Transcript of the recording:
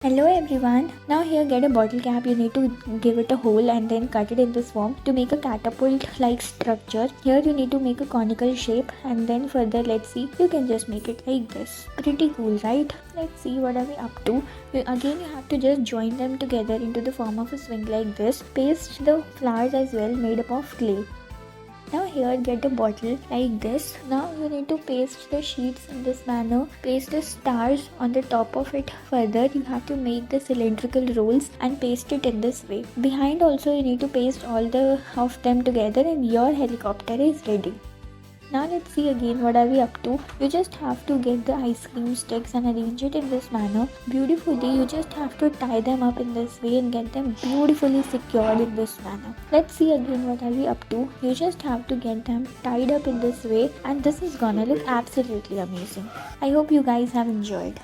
Hello everyone. Now here get a bottle cap. You need to give it a hole and then cut it in this form to make a catapult like structure. Here you need to make a conical shape and then further let's see you can just make it like this. Pretty cool, right? Let's see what are we up to. Again you have to just join them together into the form of a swing like this. Paste the flowers as well made up of clay. Now here get a bottle like this. Now you need to paste the sheets in this manner. Paste the stars on the top of it. Further you have to make the cylindrical rolls and paste it in this way. Behind also you need to paste all of them together and your helicopter is ready. Now let's see again what are we up to. You just have to get the ice cream sticks and arrange it in this manner. Beautifully, you just have to tie them up in this way and get them beautifully secured in this manner. Let's see again what are we up to. You just have to get them tied up in this way and this is gonna look absolutely amazing. I hope you guys have enjoyed.